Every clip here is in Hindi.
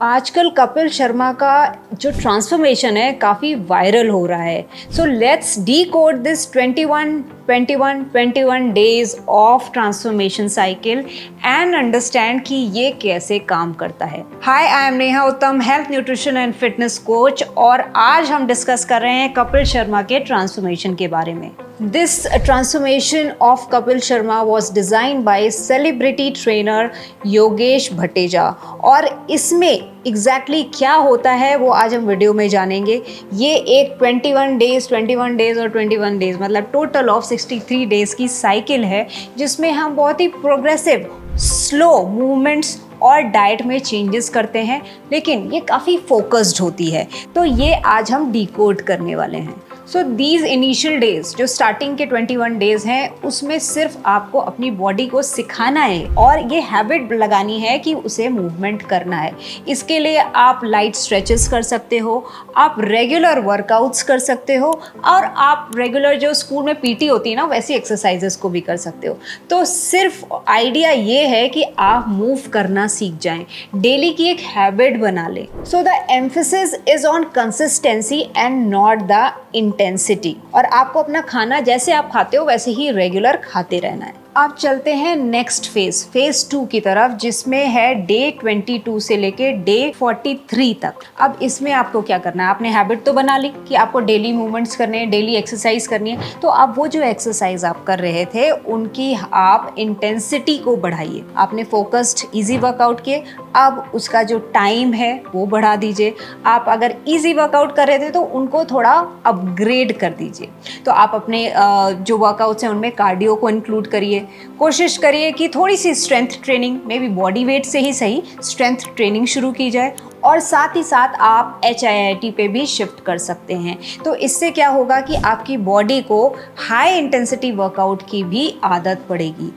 आजकल कपिल शर्मा का जो ट्रांसफॉर्मेशन है काफ़ी वायरल हो रहा है। So let's D code this 21 days of transformation cycle and understand कि ये कैसे काम करता है। हाय, आई एम नेहा उत्तम, health nutrition and fitness coach, और आज हम डिस्कस कर रहे हैं कपिल शर्मा के ट्रांसफॉर्मेशन के बारे में। This transformation of Kapil Sharma was designed by celebrity trainer Yogesh Bhateja, और इसमें एग्जैक्टली क्या होता है वो आज हम वीडियो में जानेंगे। ये एक 21 डेज और 21 डेज मतलब टोटल ऑफ 63 डेज की साइकिल है, जिसमें हम बहुत ही प्रोग्रेसिव स्लो मूवमेंट्स और डाइट में चेंजेस करते हैं, लेकिन ये काफ़ी फोकस्ड होती है। तो ये आज हम डिकोड करने वाले हैं। सो दीज इनिशियल डेज जो स्टार्टिंग के 21 डेज हैं, उसमें सिर्फ आपको अपनी बॉडी को सिखाना है और ये हैबिट लगानी है कि उसे मूवमेंट करना है। इसके लिए आप लाइट स्ट्रेचेस कर सकते हो, आप रेगुलर वर्कआउट्स कर सकते हो, और आप रेगुलर जो स्कूल में पीटी होती है ना, वैसी एक्सरसाइजेस को भी कर सकते हो। तो सिर्फ आइडिया ये है कि आप मूव करना सीख जाएं, डेली की एक हैबिट बना लें। So the emphasis is on consistency and not the intensity, और आपको अपना खाना जैसे आप खाते हो वैसे ही रेगुलर खाते रहना है। आप चलते हैं नेक्स्ट फेज 2 की तरफ, जिसमें है डे 22 से लेके डे 43 तक। अब इसमें आपको क्या करना है, आपने हैबिट तो बना ली कि आपको डेली मूवमेंट्स करने हैं, डेली एक्सरसाइज करनी है। तो अब वो जो एक्सरसाइज आप कर रहे थे उनकी आप इंटेंसिटी को बढ़ाइए। आपने फोकस्ड इजी वर्कआउट किए, अब उसका जो टाइम है वो बढ़ा दीजिए। आप अगर इजी वर्कआउट कर रहे थे तो उनको थोड़ा अपग्रेड कर दीजिए। तो आप अपने जो वर्कआउट्स हैं उनमें कार्डियो को इंक्लूड करिए। कोशिश करिए कि थोड़ी सी strength training, maybe body weight से ही सही, स्ट्रेंथ ट्रेनिंग शुरू की जाए, और साथ ही साथ आप HIIT पे भी शिफ्ट कर सकते हैं। तो इससे क्या होगा कि आपकी बॉडी को हाई इंटेंसिटी वर्कआउट की भी आदत पड़ेगी।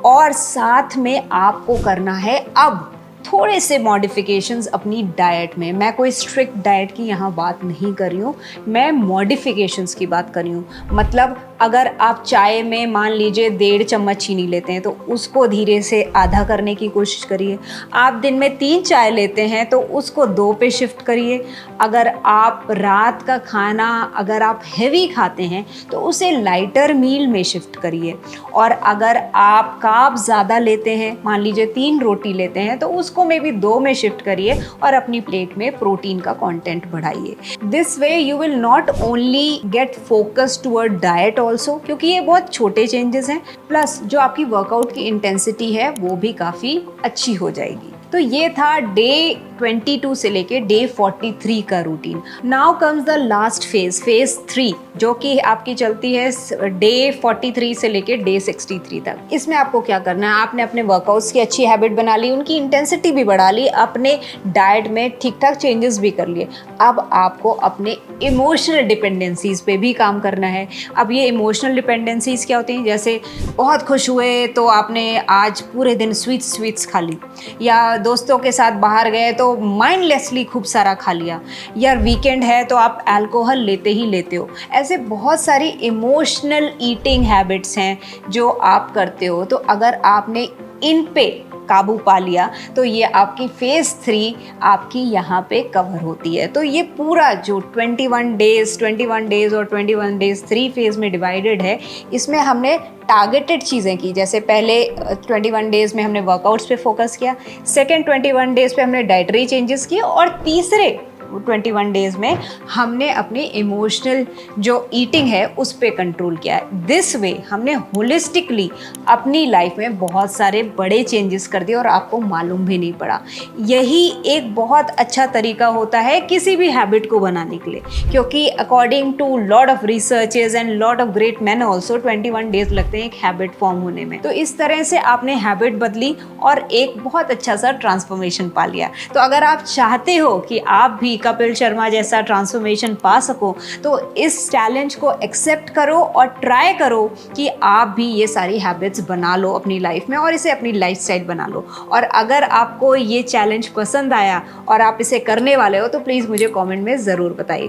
और साथ में आपको करना है अब थोड़े से मॉडिफिकेशंस अपनी डाइट में। मैं कोई स्ट्रिक्ट डाइट की यहाँ बात नहीं कर रही हूँ, मैं मॉडिफिकेशंस की बात कर रही हूँ। मतलब अगर आप चाय में मान लीजिए 1.5 चम्मच चीनी लेते हैं तो उसको धीरे से आधा करने की कोशिश करिए। आप दिन में 3 चाय लेते हैं तो उसको 2 पे शिफ्ट करिए। अगर आप रात का खाना अगर आप हैवी खाते हैं तो उसे लाइटर मील में शिफ्ट करिए। और अगर आप कार्ब्स ज़्यादा लेते हैं, मान लीजिए 3 रोटी लेते हैं, तो उसको में भी 2 में शिफ्ट करिए और अपनी प्लेट में प्रोटीन का कंटेंट बढ़ाइए। This way you will not only get focus toward diet also, क्योंकि ये बहुत छोटे चेंजेस हैं, प्लस जो आपकी वर्कआउट की इंटेंसिटी है वो भी काफ़ी अच्छी हो जाएगी। तो ये था डे 22 से लेके डे 43 का routine. Now comes the last phase 3, जो कि आपकी चलती है डे 43 से लेके डे 63 तक। इसमें आपको क्या करना है, आपने अपने वर्कआउट्स की अच्छी हैबिट बना ली, उनकी इंटेंसिटी भी बढ़ा ली, अपने डाइट में ठीक ठाक चेंजेस भी कर लिए। अब आपको अपने इमोशनल डिपेंडेंसीज पे भी काम करना है। अब ये इमोशनल डिपेंडेंसीज क्या होती हैं, जैसे बहुत खुश हुए तो आपने आज पूरे दिन स्वीट्स खा ली, या दोस्तों के साथ बाहर गए तो माइंडलेसली खूब सारा खा लिया, या वीकेंड है तो आप अल्कोहल लेते ही लेते हो। ऐसे बहुत सारी इमोशनल ईटिंग हैबिट्स हैं जो आप करते हो। तो अगर आपने इन पे काबू पा लिया तो ये आपकी फेज 3 आपकी यहाँ पे कवर होती है। तो ये पूरा जो 21 डेज और 21 डेज 3 फेज में डिवाइडेड है, इसमें हमने टारगेटेड चीज़ें की। जैसे पहले 21 डेज़ में हमने वर्कआउट्स पे फोकस किया, सेकेंड 21 डेज़ पे हमने डाइटरी चेंजेस किए, और तीसरे 21 डेज़ में हमने अपनी इमोशनल जो ईटिंग है उस पे कंट्रोल किया है। दिस वे हमने होलिस्टिकली अपनी लाइफ में बहुत सारे बड़े चेंजेस कर दिए और आपको मालूम भी नहीं पड़ा। यही एक बहुत अच्छा तरीका होता है किसी भी हैबिट को बनाने के लिए, क्योंकि according to lot of researches and lot of great man also 21 days लगते हैं एक हैबिट फॉर्म होने में। तो इस तरह से आपने हैबिट बदली और एक बहुत अच्छा सा ट्रांसफॉर्मेशन पा लिया। तो अगर आप चाहते हो कि आप भी कपिल शर्मा जैसा ट्रांसफॉर्मेशन पा सको, तो इस चैलेंज को एक्सेप्ट करो और ट्राई करो कि आप भी ये सारी हैबिट्स बना लो अपनी लाइफ में और इसे अपनी लाइफस्टाइल बना लो। और अगर आपको ये चैलेंज पसंद आया और आप इसे करने वाले हो तो प्लीज़ मुझे कमेंट में ज़रूर बताइए।